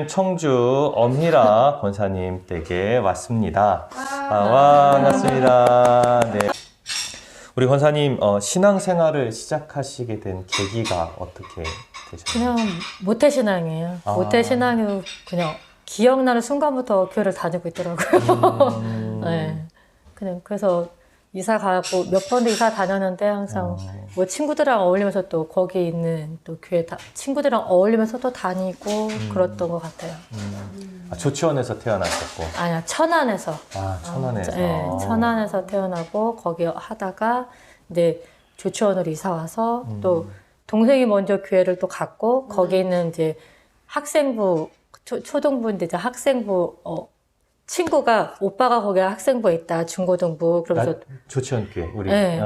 청주 엄희라 권사님 댁에 왔습니다. 와, 반갑습니다. 네. 우리 권사님 신앙생활을 시작하시게 된 계기가 어떻게 되셨나요? 그냥 모태신앙이에요. 모태신앙이고 그냥 기억나는 순간부터 교회를 다니고 있더라고요. 네. 그냥 그래서 이사 가고 몇 번도 이사 다녔는데 항상 뭐 친구들이랑 어울리면서 또 거기 있는 또 교회 친구들이랑 어울리면서 또 다니고 그랬던 것 같아요. 조치원에서 태어나셨고. 아니야, 천안에서. 천안에서. 네, 천안에서 태어나고 거기 하다가 이제 조치원으로 이사 와서 또 동생이 먼저 교회를 또 갔고 거기 있는 이제 학생부 초등부인데 이제 학생부 친구가 오빠가 거기 학생부에 있다 중고등부 그러면서 조치원 교회 우리. 네.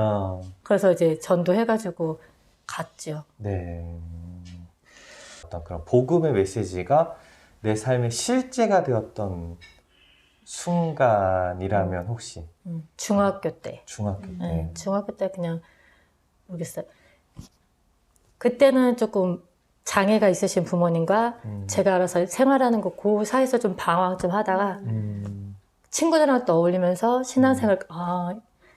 그래서 이제 전도해가지고 갔죠. 네. 어떤 그런 복음의 메시지가 내 삶의 실제가 되었던 순간이라면 혹시 중학교 때. 중학교 때. 네, 중학교 때 그냥 모르겠어요. 그때는 조금 장애가 있으신 부모님과 제가 알아서 생활하는 거 그 사이에서 좀 방황 좀 하다가 친구들이랑 또 어울리면서 신앙생활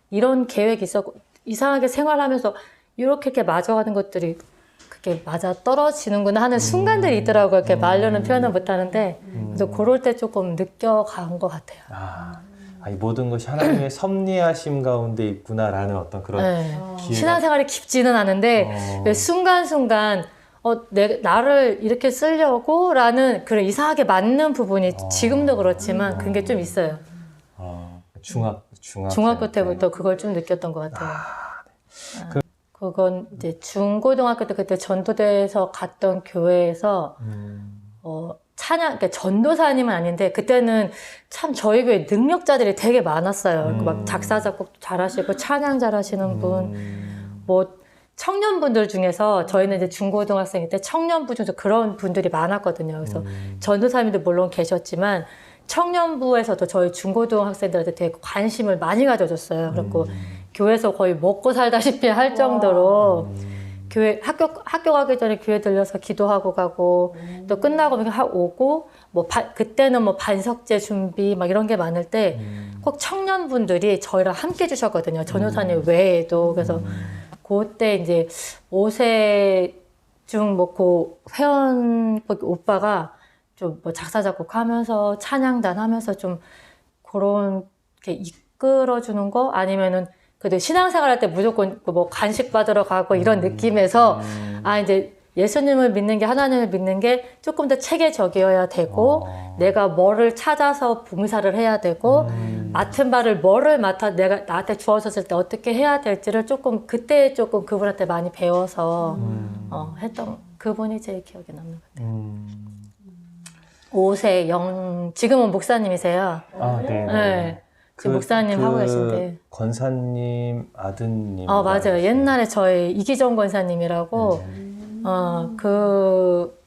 이런 계획이 있었고 이상하게 생활하면서 이렇게 맞아가는 것들이 그렇게 맞아 떨어지는구나 하는 순간들이 있더라고요. 이렇게 말로는 표현을 못하는데 그래서 그럴 때 조금 느껴간 것 같아요. 이 모든 것이 하나님의 섭리하심 가운데 있구나라는 어떤 그런 네. 신앙생활이 깊지는 않은데 순간순간 나를 이렇게 쓰려고 라는 그런 이상하게 맞는 부분이 지금도 그렇지만 그게 좀 있어요. 중학교 때부터 그걸 좀 느꼈던 것 같아요. 그건 이제 중고등학교 때 그때 전도대에서 갔던 교회에서 찬양, 그러니까 전도사님은 아닌데 그때는 참 저희 교회 능력자들이 되게 많았어요. 막 작사 작곡도 잘하시고 찬양 잘하시는 분, 뭐 청년분들 중에서 저희는 이제 중고등학생 때 청년부 중에서 그런 분들이 많았거든요. 그래서 전도사님도 물론 계셨지만 청년부에서도 저희 중고등학생들한테 되게 관심을 많이 가져줬어요. 그리고 교회에서 거의 먹고 살다시피 할 정도로 교회 학교 가기 전에 교회 들려서 기도하고 가고 또 끝나고 오고 뭐 그때는 뭐 반석제 준비 막 이런 게 많을 때 꼭 청년분들이 저희랑 함께 해주셨거든요. 전도사님 외에도. 그래서 그때 이제 5세 중 뭐 그 회원 오빠가 좀 뭐 작사 작곡하면서 찬양단 하면서 좀 그런 게 이끌어주는 거 아니면은 그래도 신앙생활 할 때 무조건 뭐 간식 받으러 가고 이런 느낌에서 이제 예수님을 믿는 게 하나님을 믿는 게 조금 더 체계적이어야 되고 내가 뭐를 찾아서 봉사를 해야 되고 맡은 바를 뭐를 맡아 내가 나한테 주어졌을 때 어떻게 해야 될지를 조금 그때 조금 그분한테 많이 배워서 했던 그분이 제일 기억에 남는 것 같아요. 5세 지금은 목사님이세요. 네. 네. 지금 목사님 하고 계신데. 권사님 아드님. 맞아요. 옛날에 저희 이기정 권사님이라고, 그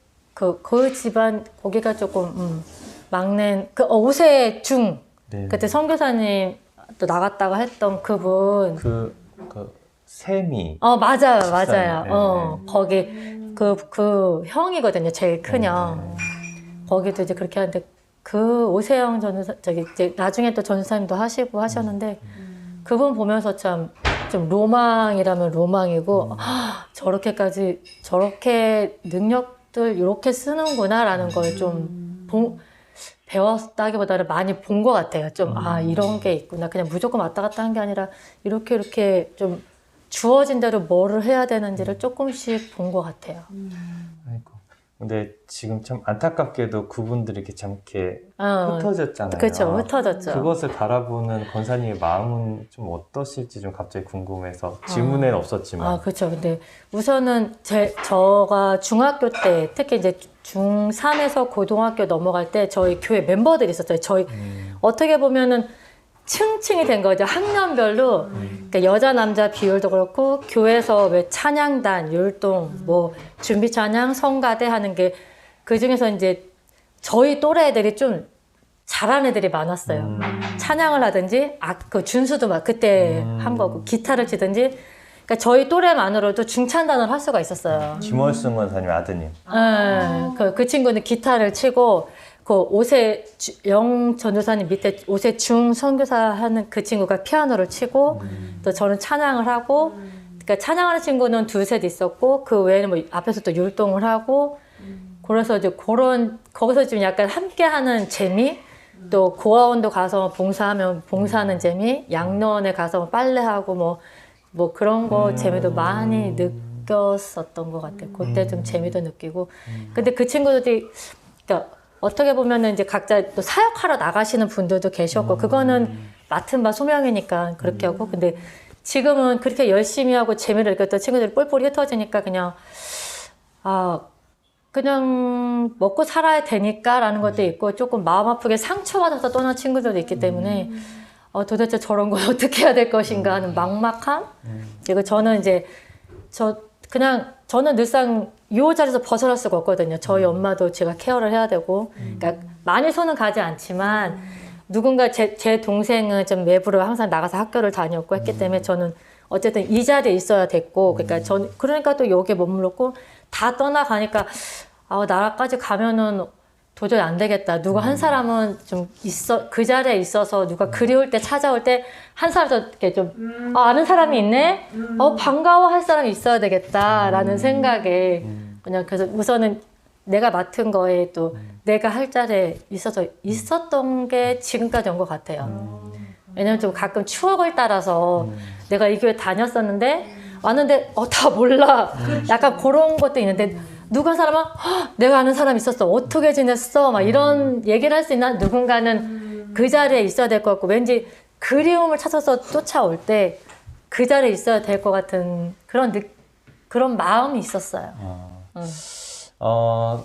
집안, 거기가 조금, 막내, 5세 중, 네. 그때 선교사님 또 나갔다가 했던 그분. 세미. 맞아요. 네. 거기, 그 형이거든요. 제일 큰 형. 거기도 이제 그렇게 하는데, 오세영 전도사, 이제 나중에 또 전도사님도 하시고 하셨는데, 그분 보면서 참, 좀 로망이라면 로망이고, 저렇게 능력들 이렇게 쓰는구나라는 걸 좀 배웠다기보다는 많이 본 것 같아요. 좀, 이런 게 있구나. 그냥 무조건 왔다 갔다 한 게 아니라, 이렇게 좀 주어진 대로 뭐를 해야 되는지를 조금씩 본 것 같아요. 아이고. 근데 지금 참 안타깝게도 그분들이 이렇게 흩어졌잖아요. 그렇죠. 흩어졌죠. 그것을 바라보는 권사님의 마음은 좀 어떠실지 좀 갑자기 궁금해서 질문에는 없었지만. 그렇죠. 근데 우선은 저가 중학교 때 특히 이제 중3에서 고등학교 넘어갈 때 저희 교회 멤버들이 있었어요. 저희 어떻게 보면은 층층이 된 거죠. 학년별로. 그러니까 여자, 남자 비율도 그렇고, 교회에서 왜 찬양단, 율동, 뭐, 준비 찬양, 성가대 하는 게, 그 중에서 이제 저희 또래 애들이 좀 잘하는 애들이 많았어요. 찬양을 하든지, 그 준수도 막 그때 한 거고, 기타를 치든지, 그러니까 저희 또래만으로도 중찬단을 할 수가 있었어요. 김월순 권사님 아드님. 그 친구는 기타를 치고 그 오세 영 전도사님 밑에 오세 중 선교사 하는 그 친구가 피아노를 치고 또 저는 찬양을 하고 그러니까 찬양하는 친구는 둘셋 있었고 그 외에는 뭐 앞에서 또 율동을 하고 그래서 이제 그런 거기서 지금 약간 함께하는 재미 또 고아원도 가서 봉사하면 봉사하는 재미 양로원에 가서 빨래하고 뭐 그런 거 재미도 많이 느꼈었던 것 같아요. 그때 좀 재미도 느끼고 근데 그 친구들이 그러니까 어떻게 보면은 이제 각자 또 사역하러 나가시는 분들도 계셨고 그거는 맡은 바 소명이니까 그렇게 하고 근데 지금은 그렇게 열심히 하고 재미를 느꼈던 친구들이 뿔뿔이 흩어지니까 그냥 먹고 살아야 되니까라는 것도 있고 조금 마음 아프게 상처받아서 떠난 친구들도 있기 때문에 도대체 저런 걸 어떻게 해야 될 것인가 하는 막막함 그리고 저는 이제 저는 늘상 이 자리에서 벗어날 수가 없거든요. 저희 엄마도 제가 케어를 해야 되고 그러니까 많이 손은 가지 않지만 누군가 제 동생은 좀 외부로 항상 나가서 학교를 다녔고 했기 때문에 저는 어쨌든 이 자리에 있어야 됐고 그러니까 또 여기에 머물렀고 다 떠나가니까 나라까지 가면은 도저히 안 되겠다. 누가 한 사람은 좀 그 자리에 있어서 누가 그리울 때 찾아올 때 한 사람 더 이렇게 좀 아는 사람이 있네. 반가워할 사람이 있어야 되겠다라는 생각에 그냥 그래서 우선은 내가 맡은 거에 또 내가 할 자리에 있었던 게 지금까지 온 것 같아요. 왜냐면 좀 가끔 추억을 따라서 내가 이 교회 다녔었는데 왔는데 다 몰라. 약간 그런 것도 있는데 누가 한 사람은 내가 아는 사람 있었어. 어떻게 지냈어? 막 이런 얘기를 할 수 있나? 누군가는 그 자리에 있어야 될 것 같고 왠지 그리움을 찾아서 쫓아올 때 그 자리에 있어야 될 것 같은 그런 마음이 있었어요.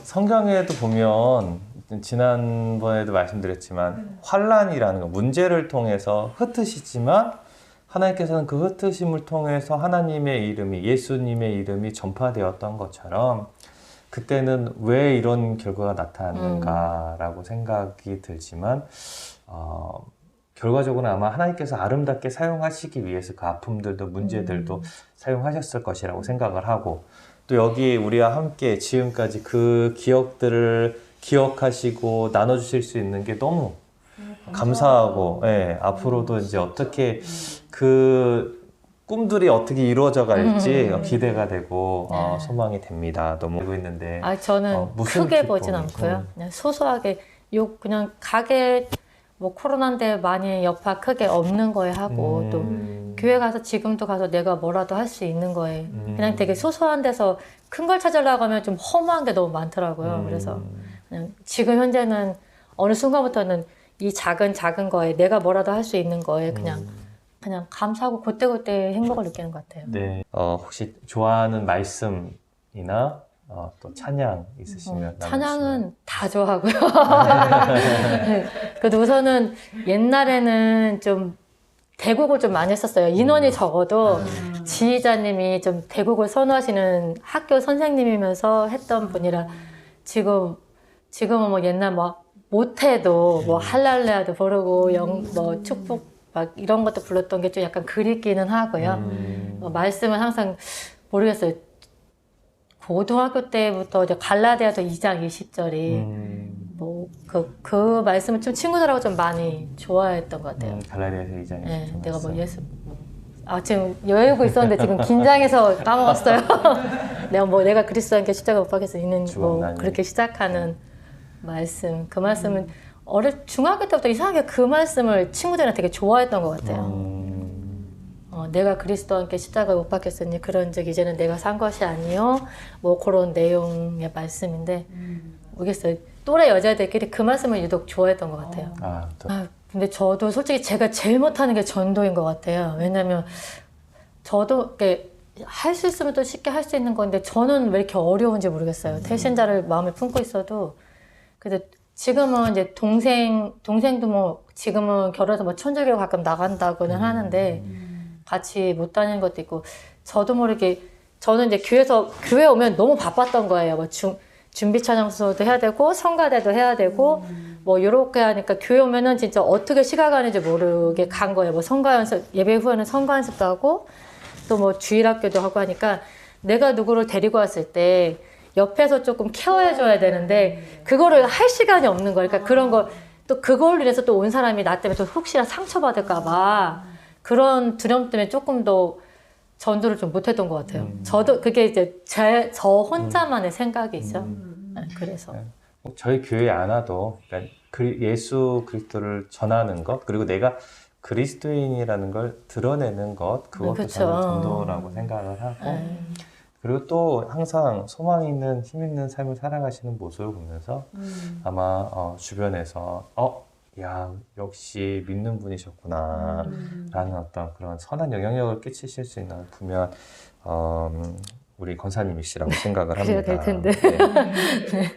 성경에도 보면 지난번에도 말씀드렸지만 환난이라는 거 문제를 통해서 흩으시지만 하나님께서는 그 흩으심을 통해서 하나님의 이름이 예수님의 이름이 전파되었던 것처럼 그때는 왜 이런 결과가 나타났는가라고 생각이 들지만 결과적으로는 아마 하나님께서 아름답게 사용하시기 위해서 그 아픔들도 문제들도 사용하셨을 것이라고 생각을 하고 또 여기 우리와 함께 지금까지 그 기억들을 기억하시고 나눠주실 수 있는 게 너무 감사하고 앞으로도 이제 어떻게 그 꿈들이 어떻게 이루어져 갈지 기대가 되고 소망이 됩니다. 너무 알고 있는데 저는 크게 보진 않고요. 그냥 소소하게 그냥 가게 뭐 코로나인데 많이 여파 크게 없는 거에 하고 또 교회 가서 지금도 가서 내가 뭐라도 할 수 있는 거에 그냥 되게 소소한 데서 큰 걸 찾으려고 하면 좀 허무한 게 너무 많더라고요. 그래서 그냥 지금 현재는 어느 순간부터는 이 작은 거에 내가 뭐라도 할 수 있는 거에 그냥 감사하고 그때그때 행복을 느끼는 것 같아요. 네. 혹시 좋아하는 말씀이나 또 찬양 있으시면 찬양은 다 좋아하고요. 네. 그래도 우선은 옛날에는 좀 대국을 좀 많이 했었어요. 인원이 적어도 지휘자님이 좀 대국을 선호하시는 학교 선생님이면서 했던 분이라 지금은 뭐 옛날 막 못해도 뭐 할랄레아도 부르고 뭐 축복 막 이런 것도 불렀던 게 좀 약간 그립기는 하고요. 말씀은 항상 모르겠어요. 고등학교 때부터 이제 갈라디아서 2장 20절이 뭐 그 말씀을 좀 친구들하고 좀 많이 좋아했던 것 같아요. 갈라디아서 2장 20절. 네, 내가 뭐 지금 외우고 있었는데 지금 긴장해서 까먹었어요. 내가 그리스도와 함께 십자가 못 박혀서 있는 뭐 그렇게 시작하는 말씀. 그 말씀은 중학교 때부터 이상하게 그 말씀을 친구들이랑 되게 좋아했던 것 같아요. 내가 그리스도와 함께 십자가에 못 박혔으니 그런즉 이제는 내가 산 것이 아니요 뭐 그런 내용의 말씀인데 모르겠어요. 또래 여자들끼리 그 말씀을 유독 좋아했던 것 같아요. 근데 저도 솔직히 제가 제일 못하는 게 전도인 것 같아요. 왜냐면 저도 할 수 있으면 또 쉽게 할 수 있는 건데 저는 왜 이렇게 어려운지 모르겠어요. 태신자를 마음에 품고 있어도 근데 지금은 이제 동생도 뭐 지금은 결혼해서 뭐 천주교 가끔 나간다고는 하는데 같이 못 다니는 것도 있고 저도 모르게 저는 이제 교회 오면 너무 바빴던 거예요. 뭐 준비 찬양소도 해야 되고 성가대도 해야 되고 뭐 이렇게 하니까 교회 오면은 진짜 어떻게 시간 가는지 모르게 간 거예요. 뭐 성가 연습 예배 후에는 성가 연습도 하고 또 뭐 주일학교도 하고 하니까 내가 누구를 데리고 왔을 때 옆에서 조금 케어해줘야 되는데 그거를 할 시간이 없는 거예요. 그러니까 그런 거 또 그걸로 인해서 또 온 사람이 나 때문에 또 혹시나 상처받을까봐 그런 두려움 때문에 조금 더 전도를 좀 못했던 것 같아요. 저도 그게 이제 저 혼자만의 생각이죠. 그래서 저희 교회 안 와도 그러니까 예수 그리스도를 전하는 것 그리고 내가 그리스도인이라는 걸 드러내는 것 그것도 그쵸. 저는 전도라고 생각을 하고 그리고 또 항상 소망 있는 힘 있는 삶을 살아가시는 모습을 보면서 아마 주변에서 야 역시 믿는 분이셨구나 라는 어떤 그런 선한 영향력을 끼치실 수 있는 분명 우리 권사님이시라고 생각을 합니다. 그래야 될 텐데. 네.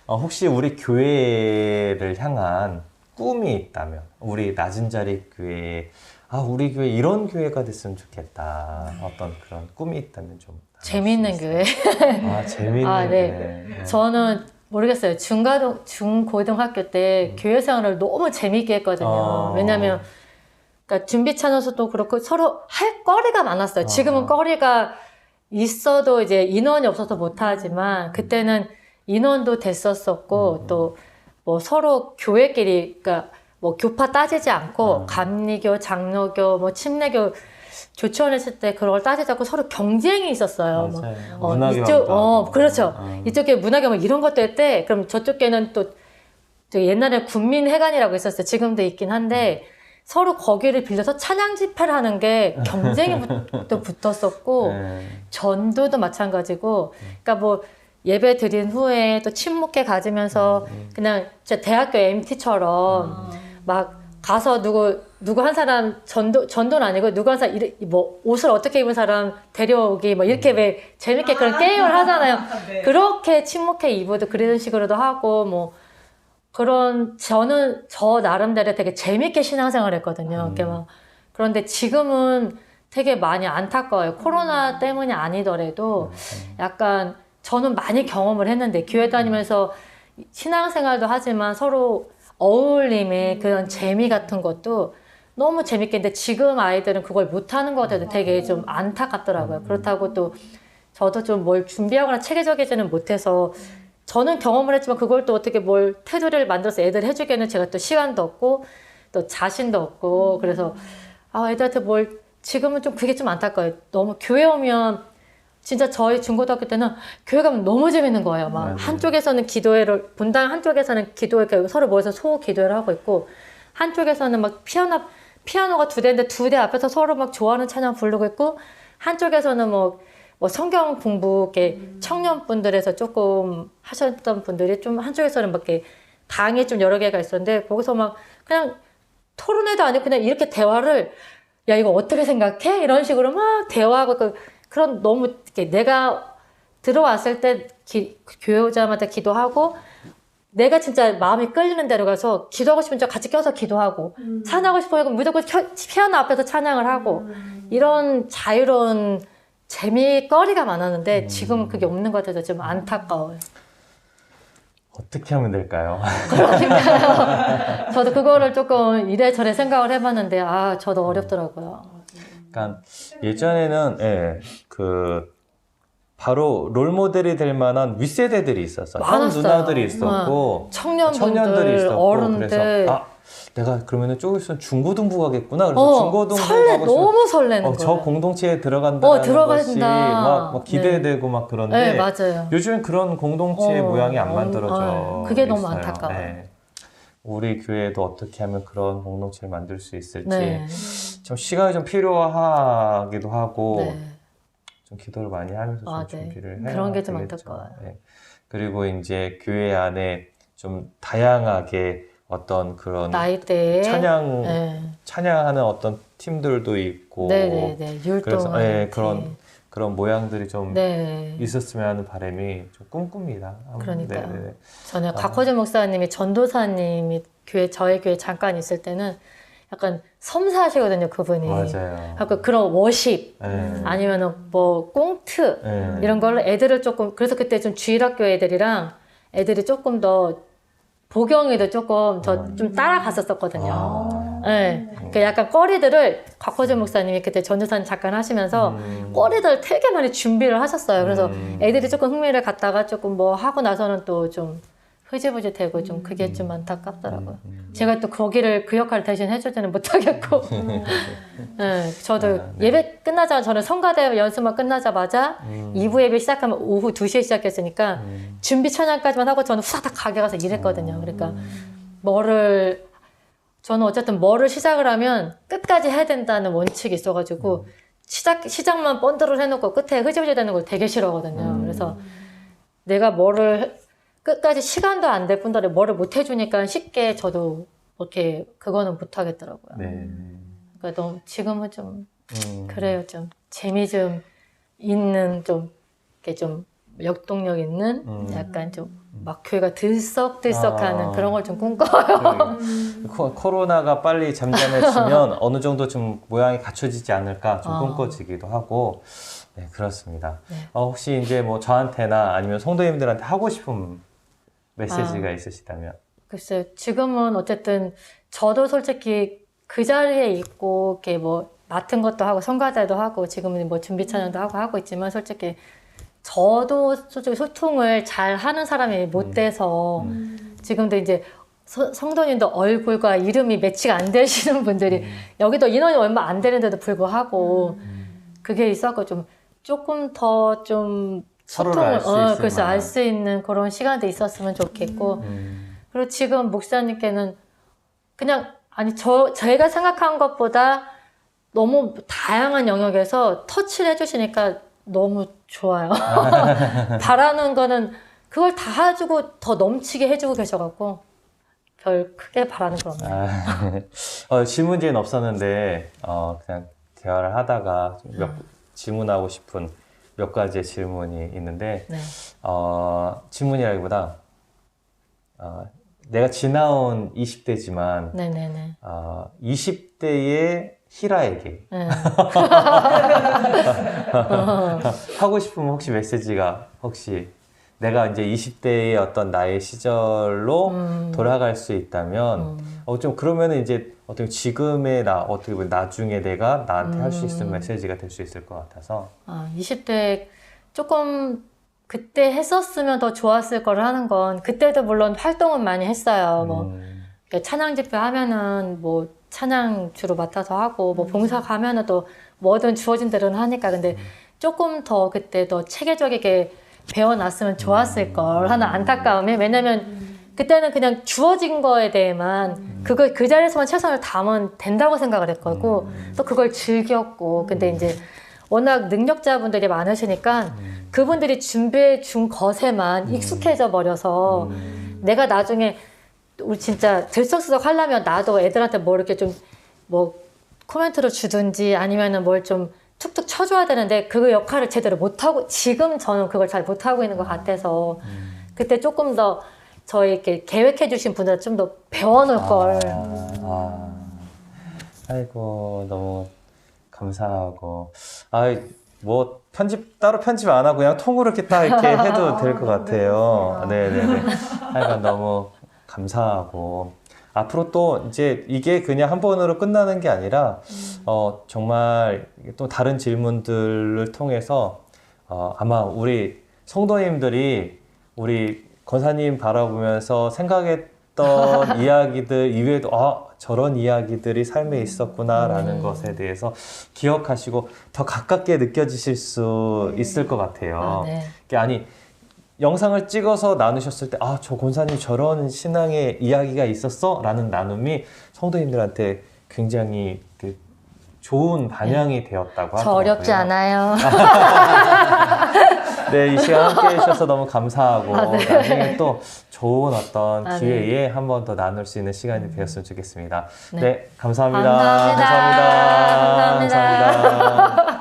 혹시 우리 교회를 향한 꿈이 있다면 우리 낮은 자리 교회에 우리 교회 이런 교회가 됐으면 좋겠다 어떤 그런 꿈이 있다면 좀 재미있는 교회. 재미있는 네. 교회. 저는 모르겠어요. 중고등학교 때 교회 생활을 너무 재미있게 했거든요. 왜냐면 그러니까 준비 찬양서도 그렇고 서로 할 거리가 많았어요. 지금은 거리가 있어도 이제 인원이 없어서 못하지만 그때는 인원도 됐었었고 또 뭐 서로 교회끼리 그러니까 뭐 교파 따지지 않고 감리교, 장로교, 뭐 침례교 조치원했을 때 그런 걸 따지지 않고 서로 경쟁이 있었어요. 문화교환도 그렇죠. 이쪽에 문화교 뭐 이런 것도 했대. 그럼 저쪽에는 또 옛날에 군민회관이라고 있었어요. 지금도 있긴 한데 서로 거기를 빌려서 찬양 집회를 하는 게 경쟁이 또 붙었었고 전도도 마찬가지고 그러니까 뭐 예배 드린 후에 또 친목회 가지면서 그냥 진짜 대학교 MT처럼 막 가서 누구 한 사람 전도는 아니고 누구 한 사람 뭐 옷을 어떻게 입은 사람 데려오기 뭐 이렇게 왜 재밌게 그런 게임을 하잖아요. 네. 그렇게 친목회 2부도 그런 식으로도 하고 뭐 저는 저 나름대로 되게 재밌게 신앙생활을 했거든요. 이렇게 막 그런데 지금은 되게 많이 안타까워요. 코로나 때문이 아니더라도 약간 저는 많이 경험을 했는데 교회 다니면서 신앙생활도 하지만 서로 어울림의 그런 재미 같은 것도 너무 재밌게 했는데 지금 아이들은 그걸 못하는 것 같아서 되게 좀 안타깝더라고요. 그렇다고 또 저도 좀 뭘 준비하거나 체계적이지는 못해서 저는 경험을 했지만 그걸 또 어떻게 뭘 테두리를 만들어서 애들 해주기에는 제가 또 시간도 없고 또 자신도 없고 그래서 애들한테 뭘 지금은 좀 그게 좀 안타까워요. 너무 교회 오면 진짜 저희 중고등학교 때는 교회 가면 너무 재밌는 거예요. 막 한쪽에서는 기도회를 본당 한쪽에서는 기도회 서로 모여서 소호 기도회를 하고 있고 한쪽에서는 막 피아노가 2대인데 2대 앞에서 서로 막 좋아하는 찬양 부르고 있고 한쪽에서는 뭐 성경 공부 이렇게 청년분들에서 조금 하셨던 분들이 좀 한쪽에서는 막 이렇게 강의 좀 여러 개가 있었는데 거기서 막 그냥 토론회도 아니고 그냥 이렇게 대화를 야 이거 어떻게 생각해? 이런 식으로 막 대화하고 그런 너무 이렇게 내가 들어왔을 때 교회 오자마자 기도하고 내가 진짜 마음이 끌리는 데로 가서 기도하고 싶은 저 같이 껴서 기도하고 찬양하고 싶으면 무조건 피아노 앞에서 찬양을 하고 이런 자유로운 재미거리가 많았는데 지금은 그게 없는 것 같아서 좀 안타까워요. 어떻게 하면 될까요? 그러니까요. 저도 그거를 조금 이래저래 생각을 해봤는데 저도 어렵더라고요. 그러니까 예전에는 바로 롤모델이 될 만한 윗세대들이 있었어요. 형 많았어요. 누나들이 있었고 청년분들, 있었고 어른들. 그래서 내가 그러면은 조금 있으면 중고등부 가겠구나. 그래서 중고등부 가고 너무 설레는 거예요. 저 공동체에 들어간다는 것이 막 기대되고 막 그런데 네, 맞아요. 요즘은 그런 공동체의 모양이 안 만들어져 그게 너무 있어요. 안타까워요. 네. 우리 교회도 어떻게 하면 그런 공동체를 만들 수 있을지 네. 좀 시간이 좀 필요하기도 하고 네. 좀 기도를 많이 하면서 좀 준비를 해야 그런 게 좀 되겠죠. 안타까워요. 네. 그리고 이제 교회 안에 좀 다양하게 어떤 그런 나이대에 찬양하는 어떤 팀들도 있고 그래서 그런 모양들이 좀 있었으면 하는 바람이 좀 꿈꿉니다. 그러니까요. 저는 곽호준 목사님이 전도사님이 저희 교회 잠깐 있을 때는 약간 섬사하시거든요, 그분이. 맞아요. 그런 워십 아니면은 뭐 꽁트 이런 걸로 애들을 조금 그래서 그때 좀 주일학교 애들이 조금 더 보경이도 조금 좀 따라갔었거든요. 네. 그 약간 거리들을 곽호준 목사님이 그때 전도사님 잠깐 하시면서 거리들 되게 많이 준비를 하셨어요. 그래서 애들이 조금 흥미를 갖다가 조금 뭐 하고 나서는 또 좀 흐지부지 되고 좀 그게 좀 안타깝더라고요. 제가 또 거기를 그 역할을 대신 해주지는 못하겠고. 네, 저도 예배 끝나자마자 저는 성가대 연습만 끝나자마자 2부 예배 시작하면 오후 2시에 시작했으니까 준비 찬양까지만 하고 저는 후다닥 가게 가서 일했거든요. 그러니까 저는 어쨌든 뭐를 시작을 하면 끝까지 해야 된다는 원칙이 있어가지고 시작만 번들을 해놓고 끝에 흐지부지 되는 걸 되게 싫어하거든요. 그래서 내가 뭐를 끝까지 시간도 안 될 뿐더러 뭐를 못 해주니까 쉽게 저도 이렇게 그거는 못 하겠더라고요. 네. 그러니까 너무 지금은 좀 그래요. 좀 재미 좀 있는 좀 이렇게 좀 역동력 있는 약간 좀 막 교회가 들썩들썩하는 그런 걸 좀 꿈꿔요. 코로나가 빨리 잠잠해지면 어느 정도 좀 모양이 갖춰지지 않을까 좀 꿈꿔지기도 하고. 네, 그렇습니다. 네. 혹시 이제 뭐 저한테나 아니면 성도님들한테 하고 싶은 메시지가 있으시다면? 글쎄요. 지금은 어쨌든 저도 솔직히 그 자리에 있고 이렇게 뭐 맡은 것도 하고 성가대도 하고 지금은 뭐 준비 찬양도 하고 있지만 솔직히 저도 솔직히 소통을 잘 하는 사람이 못 돼서 지금도 이제 성도님도 얼굴과 이름이 매치가 안 되시는 분들이 여기도 인원이 얼마 안 되는데도 불구하고 그게 있어서 좀 조금 더 좀 서로를 소통을 그래서 만한. 알 수 있는 그런 시간도 있었으면 좋겠고 그리고 지금 목사님께는 그냥 아니 저희가 생각한 것보다 너무 다양한 영역에서 터치를 해주시니까 너무 좋아요. 바라는 거는 그걸 다 해주고 더 넘치게 해주고 계셔갖고 별 크게 바라는 건 없네요. 질문지는 없었는데 그냥 대화를 하다가 질문하고 싶은 몇 가지의 질문이 있는데 네. 질문이라기보다 내가 지나온 20대지만 네네네. 20대의 희라에게 네. 하고 싶으면 혹시 메시지가 혹시 내가 이제 20대의 어떤 나의 시절로 돌아갈 수 있다면 좀 그러면은 이제 어떻게 지금의 나 어떻게 보면 나중에 내가 나한테 할 수 있는 메시지가 될 수 있을 것 같아서 20대 조금 그때 했었으면 더 좋았을 거를 하는 건 그때도 물론 활동은 많이 했어요. 뭐 그러니까 찬양 집회 하면은 뭐 찬양 주로 맡아서 하고 뭐 봉사 가면은 또 뭐든 주어진 대로는 하니까 근데 조금 더 그때 더 체계적이게 배워놨으면 좋았을 걸 하는 안타까움이 왜냐면 그때는 그냥 주어진 거에 대해만 그걸 그 자리에서만 최선을 다하면 된다고 생각을 했고 또 그걸 즐겼고 근데 이제 워낙 능력자분들이 많으시니까 그분들이 준비해 준 것에만 익숙해져 버려서 내가 나중에 우리 진짜 들썩들썩 하려면 나도 애들한테 뭐 이렇게 좀 뭐 코멘트를 주든지 아니면은 뭘 좀 툭툭 쳐줘야 되는데 그 역할을 제대로 못하고 지금 저는 그걸 잘 못하고 있는 것 같아서 그때 조금 더 저희 이렇게 계획해 주신 분들 좀 더 배워놓을 걸. 아이고 너무 감사하고 뭐 따로 편집 안 하고 그냥 통으로 이렇게 딱 이렇게 해도 될 것 같아요. 네네네. 하여간 너무 감사하고 앞으로 또 이제 이게 그냥 한 번으로 끝나는 게 아니라 정말 또 다른 질문들을 통해서 아마 우리 성도님들이 우리 권사님 바라보면서 생각했던 이야기들 이외에도 저런 이야기들이 삶에 있었구나라는 것에 대해서 기억하시고 더 가깝게 느껴지실 수 있을 것 같아요. 네. 아니 영상을 찍어서 나누셨을 때 저 권사님 저런 신앙의 이야기가 있었어? 라는 나눔이 성도님들한테 굉장히 좋은 반향이 되었다고 하더라고요. 저 어렵지 않아요. 네, 이 시간 함께 해주셔서 너무 감사하고 네. 나중에 또 좋은 어떤 기회에 네. 한 번 더 나눌 수 있는 시간이 되었으면 좋겠습니다. 네, 감사합니다. 감사합니다. 감사합니다. 감사합니다.